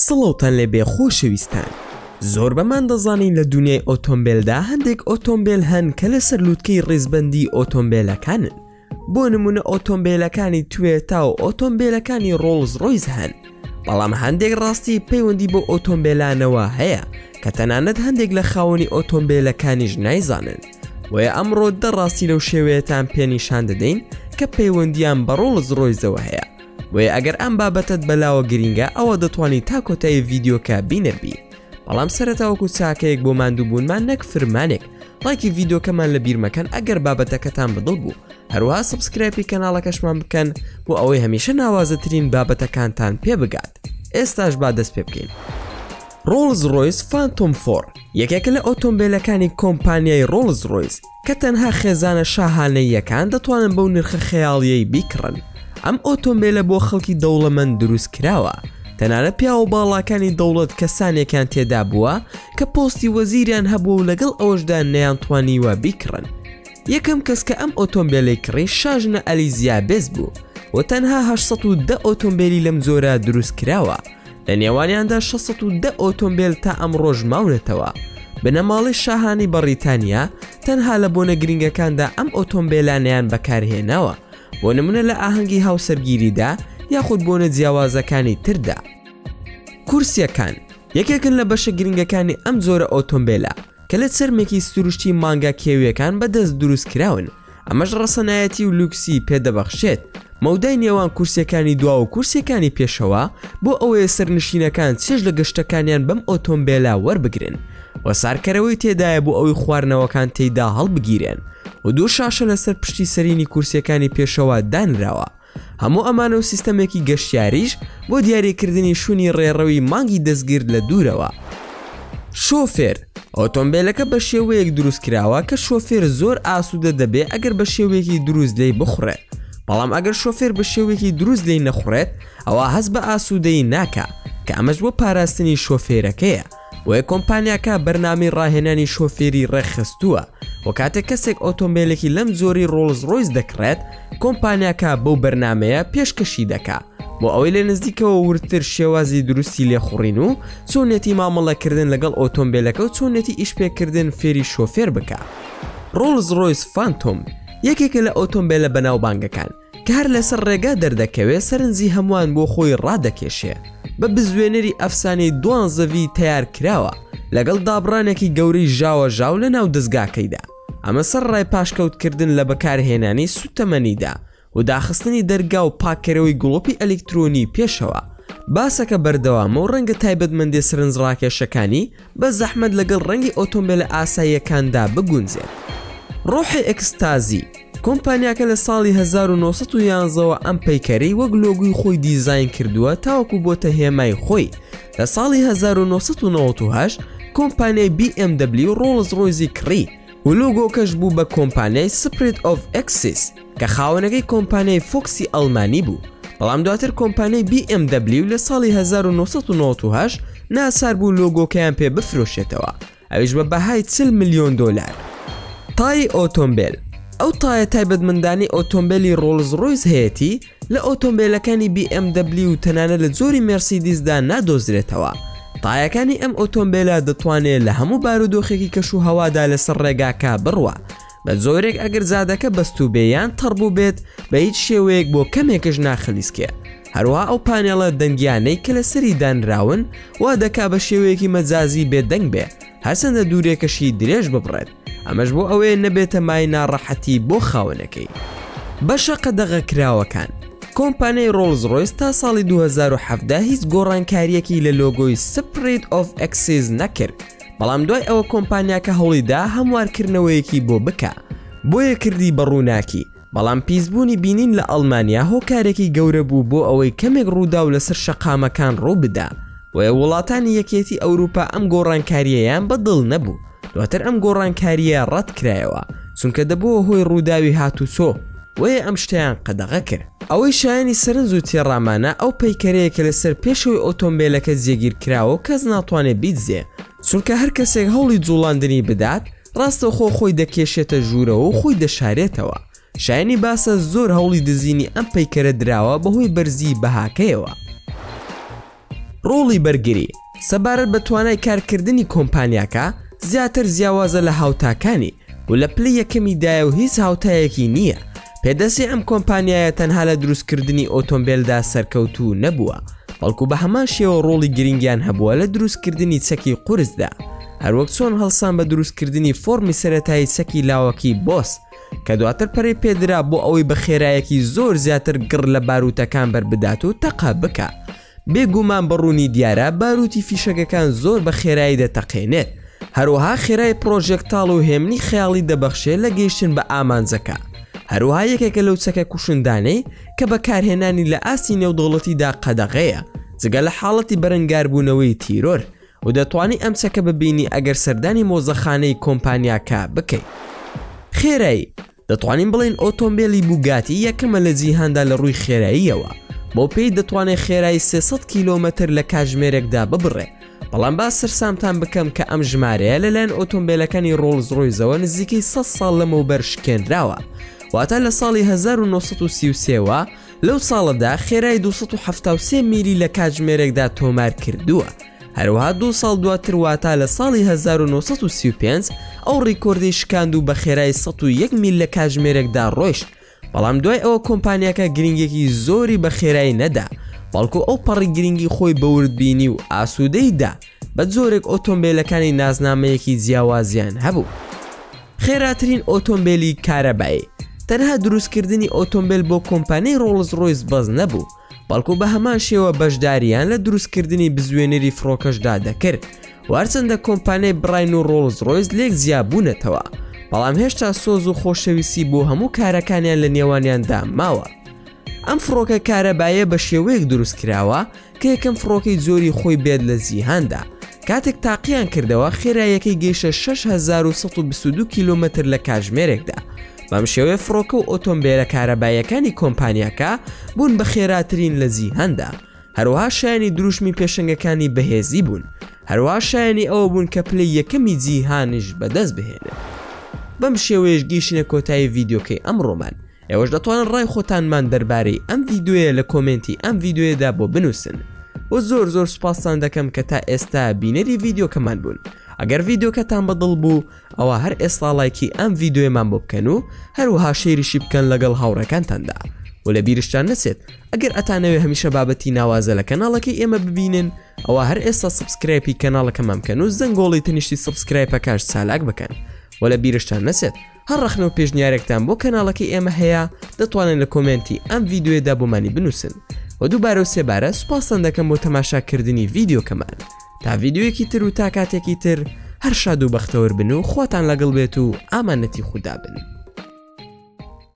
سڵاوتان لێبێ خۆشەویستان. زۆر بەمان دەزانین لە دنیای ئۆتۆمبیلدا هەندێک ئۆتۆمبیل هەن کە لەسەر لووتکەی ڕێزبەندی ئۆتۆمبیلەکانن. بۆ نمونە ئۆتۆمبیلەکانی توێتا و ئۆتۆمبیلەکانی ڕۆڵز ڕۆیز هەن. بەڵام هەندێک ڕاستی پەیوەندی بۆ ئۆتۆمبیلانەوە هەیە کە تەنانەت هەندێک لە خاوەنی ئۆتۆمبیلەکانیش نایزانن. وێ ئەمڕۆ دەڕاستی لەو شێوەیەتان پێنیشان دەدەین کە پەیوەندیان بە ڕۆڵز ڕۆیزەوە هەیە. وێ ئەگەر ئەم بابەتت بەلاوە گرینگە ئەوە دەتوانیت تا کۆتایی ڤیدیۆکە بینەبی. بەڵام سەرەتاوەکو چاکەیەک بۆ ماندووبوونمان نەک فرمانێک لایکی ڤیدیۆکەمان لە بیر مەکەن ئەگەر بابەتەکەتان بەدڵ بوو. هەروەها سبسکرایبی کەناڵەکەشمان بکەن بۆ ئەوەی هەمیشە ناوازەترین بابەتەکانتان پێ بگات. ئێستاش با دەست پێ بکەین. ڕۆڵز ڕۆیز فانتۆم 4 یەکێکە لە ئۆتۆمبیلەکانی کۆمپانیای ڕۆڵز ڕۆیز کە تەنها خێزانە شاهانەییەکان دەتوانن بەو نرخە خەیاڵیەی بیکڕن. ئەم ئۆتۆمبیلە بۆ خەڵکی دەوڵەمەند دروست کراوە. تەنانەت پیا و باڵاکانی دەوڵەت کەسانێکیان تێدا بووە کە پۆستی وەزیریان هەبوو و لەگەڵ ئەوەشدا نەیانتوانیوە بیکڕن. یەکەم کەس کە ئەم ئۆتۆمبیلەی کڕی شاژنە ئەلیزیا بێز بوو و تەنها 810 ئۆتۆمبیلی لەم جۆرە دروست کراوە. لە نێوانیاندا 610 ئۆتۆمبیل تا ئەمڕۆژ ماونێتەوە. بنەماڵی شاهانی بەریتانیا تەنها لە بۆنە گرنگەکاندا ئەم ئۆتۆمبیلانیان بەکارهێناوە. بۆ نمونە لە ئاهەنگی هاوسەرگیریدا یاخود بۆنە جیاوازەکانی تردا. کورسیەکان یەکێکن لە بەشە گرنگەکانی ئەم جۆرە ئۆتۆمبیلە کە لە چرمێکی سروشتی مانگا کێویەکان بەدەست دروست کراون. ئەمەش ڕەسەنایەتی و لوکسی پێدەبەخشێت. مەودای نێوان کورسیەکانی دوا و کورسیەکانی پێشەوە بۆ ئەوەیە سەرنشینەکان چێژ لە گەشتەکانیان بەم ئۆتۆمبیلە وەربگرن و سارکەرەوەی تێدایە بۆ ئەوەی خواردنەوەکان تێیدا هەڵبگیرێن و دوو شاشە لەسەر پشتی سەرینی کورسیەکانی پێشەوە دانراوە. هەموو ئەمانە و سیستەمێکی گەشتیاریش بۆ دیاریکردنی شوونی ڕێڕەوی مانگی دەستگرت لە دوورەوە. شۆفێر ئۆتۆمبیلەکە بە شێوەیەک دروست کراوە کە شۆفێر زۆر ئاسوودە دەبێت ئەگەر بە شێوەیەکی دروست لێی بخورێت. بەڵام ئەگەر شۆفێر بە شێوەیەکی دروست لێی نەخورێت ئەوە هەست بە ئاسوودەی ناکە کە ئەمەش بۆ پاراستنی شۆفێرەکەیە. وەیە کۆمپانیاکە بەرنامەی ڕاهێنانی شۆفێری ڕێکخستووە و کاتێک کەسێک ئۆتۆمبیلێکی لەم زۆری ڕۆڵز ڕۆیز دەکڕێت کۆمپانیاکە بەو بەرنمەیە پێشکەشی دەکا بۆ ئەوەی لە نزیکەوە ورتر شێوازی دروستی لێخوڕین و چۆنێتی مامەڵەکردن لەگەڵ ئۆتۆمبیلەکە و چۆنێتی ئیشپێکردن فێری شۆفێر بکە. ڕۆڵز ڕۆیز فانتۆم یەکێکە لە ئۆتۆمبیلە بەناوبانگەکان کە هەر لەسەر ڕێگا دەردەکەوێت سەرنجی هەمووان بۆ خۆی ڕادەکێشێ. بە بزوێنەری ئەفسانەی 12 تیار کراوە لەگەڵ دابڕانێکی گەورەی ژاوە ژاو لە ناو دەستگاکەیدا. ئەمە سەر ڕای پاشکەوتکردن لە بەکارهێنانی سوتەمەنیدا و داخستنی دەرگا و پاکەرەوەی گڵۆپی ئەلکترۆنی پێشەوە. باسەکە بەردەوامە و ڕەنگە تایبەتمەندی سرنج ڕاکێشەکانی بە زەحمەت لەگەڵ ڕەنگی ئۆتۆمبیلە ئاساییەکاندا بگونجێت. ڕۆحی ئەکستازی کۆمپانیاکە لە ساڵی 1911ەوە ئەم پەیکەرەی وەک لۆگوی خۆی دیزاین کردووە تاوەکو بۆتە هێمای خۆی. لە ساڵی 1998 کۆمپانیای BMW ڕۆڵز ڕۆیزی کڕی و لۆگۆکەش بوو بە کۆمپانیای سپریت ئۆف ئەکسیس کە خاوەنەکەی کۆمپانیای فۆکسی ئەڵمانی بوو. بەڵام دواتر کۆمپانیای BMW لە ساڵی 1998 ناسار بوو لۆگۆکەیان پێ بفرۆشێتەوە، ئەویش بە بەهای 40 ملیۆن دۆلار. تای ئۆتۆمبیل ئەو تایە تایبەتمەندانی ئۆتۆمبیلی ڕۆڵز ڕۆیز هەیەی لە ئۆتۆمبیلەکانی BMW و تەنانە لە جۆری مێرسیدیسدا نادۆزرێتەوە. تایەکانی ئەم ئۆتۆمبیلە دەتوانێت لە هەموو بارودۆخێکی کەش و هەوادا لەسەر ڕێگاکە بڕوە. بە زۆرێک ئەگەر زادەکە بەستوبێیان تەڕبوو بێت بە هیچ شێوەیەک بۆ کەمێکش ناخەلیسکێ. هەروەها ئەو پانێڵە دەنگیانەی کە لە سەری دانراون وا دەکا بە شێوەیەکی مەجازی بێدەنگ بێ هەرچەندە دوورێکەشی درێژ ببڕێت. ئەمەش بۆ ئەوەیە نەبێتە مای ناڕەحەتی بۆ خاوەنەکەی. بەشە قەدەغەکراوەکان کۆمپانیای ڕۆڵز ڕۆیز تا ساڵی 2017 هیچ گۆڕانکاریەکی لە لۆگۆی سپریت ئۆف ئەکسیس نەکرد. بەڵام دوای ئەوە کۆمپانیاکە هەوڵیدا هەموارکردنەوەیەکی بۆ بکە بۆیە کردی بەڕووناکی. بەڵام پیسبوونی بینین لە ئەڵمانیا هۆکارێکی گەورە بوو بۆ ئەوەی کەمێک ڕوودا و لەسەر شەقامەکان ڕوو بدا. وەیە وڵاتانی یەکێتی ئەوروپا ئەم گۆڕانکاریەیان بەدڵ نەبوو. دواتر ئەم گۆڕانکاریە ڕەت کرایەوە چونکە دەبووە هۆی ڕووداوی هاتوچۆ وەیە ئەم شتیان قەدەغە کرد. ئەوەی شایانی سەرنج و تێڕامانە ئەو پەیکەرەیە کە لەسەر پێشەوەی ئۆتۆمبیلەکە جێگیر کراوە کەس ناتوانێت بیتزێ چونکە هەر کەسێک هەوڵی جوڵاندنی بدات ڕاستەوخۆ خۆی دەکێشێتە ژوورەوە و خۆی دەشارێتەوە. شایانی باسە زۆر هەوڵی دزینی ئەم پەیکەرە دراوە بەهۆی بەرزی بەهاکەیەوە. ڕۆڵی بەرگری سەبارەت بە توانای کارکردنی کۆمپانیاکە زیاتر جیاوازە لە هاوتاکانی و لە پلەی یەکەمیدایە و هیچ هاوتایەکی نییە. پێدەستی ئەم کۆمپانیایە تەنها لە دروستکردنی ئۆتۆمبیلدا سەرکەوتوو نەبووە، بەڵکو بە هەمان شێوە ڕۆڵی گرنگیان هەبووە لە دروستکردنی چەکی قورسدا، هەروەک چۆن هەڵسان بە دروستکردنی فۆرمی سەرەتایی چەکی لاوەکی بۆس کە دواتر پەرەی پێدرا بۆ ئەوەی بە خێرایەکی زۆر زیاتر گڕ لە باروتەکان بربدات و تەقا بکە. بێگومان بەڕوونی دیارە باروتی فیشەکەکان زۆر بە خێرایی دەتەقێنێت، هەروەها خێرای پرۆژێکتاڵ و هێمنی خەیاڵی دەبەخشێت لە گەیشتن بە ئامانجەکە. هەروەها یەکێکە لەو چەکە کوشندانەی کە بەکارهێنانی لە ئاستی نێودەوڵەتیدا قەدەغەیە جگە لە حاڵەتی بەرەنگاربوونەوەی تیرۆر و دەتوانی ئەم چەکە ببینی ئەگەر سەردانی مۆزەخانەی کۆمپانیاکە بکەیت. خێرایی دەتوانین بڵین ئۆتۆمبیلی بوگاتی یەکەمە لە جیهاندا لە ڕووی خێراییەوە، بۆ پێی دەتوانێت خێرایی 300 کیلۆمەتر لە کاتژمێرێکدا ببڕێ. بەڵام با سەرسامتان بکەم کە ئەم ژمارەیە لەلایەن ئۆتۆمبیلەکانی ڕۆڵز ڕۆیزەوە نزیکەی 100 ساڵ لەمەوبەر شکێنراوە، واتە لە ساڵی 1933ەوە لەو ساڵەدا خێرای 273 میلی لە کاتژمێرێکدا تۆمار کردووە. هەروەها 2 ساڵ دواتر واتە لە ساڵی 1935 ئەو ڕیکۆردی شکاند و بە خێرای 101 میل لە کاتژمێرێکدا ڕۆیشت. بەڵام دوای ئەوە کۆمپانیاکە گرنگێکی زۆری بە خێرایی نەدا، بەڵکو ئەو پەڕی گرنگی خۆی بەوردبینی و ئاسوودەیدا بە جۆرێک ئۆتۆمبیلەکانی نازنامەیەکی جیاوازیان هەبوو. خێراترین ئۆتۆمبیلی کارەبایی تەنها دروستکردنی ئۆتۆمبیل بۆ کۆمپانیای ڕۆڵز ڕۆیس بەز نەبوو، بەڵکو بە هەمان شێوە بەشداریان لە دروستکردنی بزوێنەری فڕۆکەشدا دەکرد، وارچەندە کۆمپانیای براین و ڕۆڵز ڕۆیس لێک زیابوونەتەوە، بەڵام هێشتا سۆز و خۆشەویستی بۆ هەموو کارەکانیان لە نێوانیاندا ماوە. ئەم فڕۆکە کارەبایە بە شێوەیەک دروستکراوە کە یەکەم فڕۆکەی جۆری خۆی بێت لە جیهاندا. کاتێک تاقییان کردەوە خێرایەکەی گەیشتە 6122 کیلۆمەتر لە کاتژمێرێکدا. بەم شێوەیە فڕۆکە و ئۆتۆمبیلە کارەبایەکانی کۆمپانیاکە بوون بە خێراترین لە جیهاندا. هەروەها شایانی دروشمی پێشنگەکانی بەهێزی بوون، هەروەها شایانی ئەوە بوون کە پلەی یەکەمی جیهانیش بەدەست بهێنن. بەم شێوەیەش گەیشتنە کۆتایی ڤیدیۆکەی ئەمڕۆمان. ئێوەش دەتوانن ڕای خۆتانمان دەربارەی ئەم ڤیدیۆیە لە کۆمنتی ئەم ڤیدیۆیەدا بۆ بنووسن. و زۆر سوپاسان دەکەم کە تا ئێستا بینەری ڤیدیۆکەمان بوون. ئەگەر ڤیدیۆکەتان بەدڵ بوو ئەوە هەر ئێستا لایکی ئەم ڤیدیۆیەمان بۆ بکەن و هەروەها شێریشی بکەن لەگەڵ هاوڕەکانتاندا. و لە بیرشتان نەچێت ئەگەر ئەتانەوێ هەمیشە بابەتی ناوازە لە کەناڵەکەی ئێمە ببینن ئەوە هەر ئێستا سبسکرایبی کەناڵەکەمان بکەن و زەنگۆڵی تەنیشتی سبسکرایبەکەش چالاک بکەن. و لە بیرشتان نەچێت هەر ڕەخنە و پێشنیارێکتان بۆ کەناڵەکەی ئێمە هەیە دەتوانن لە کۆمنتی ئەم ڤیدیۆیەدا بۆمانی بنووسن. و دووبارە و سێبارە سوپاسان دەکەم بۆ تەماشاکردنی ڤیدیۆکەمان. تا ڤیدیۆیەکی تر و تا کاتێکی تر هەر شاد و بەختەوەر بن و خۆتان لەگەڵ بێت و ئامانەتی خودا بن.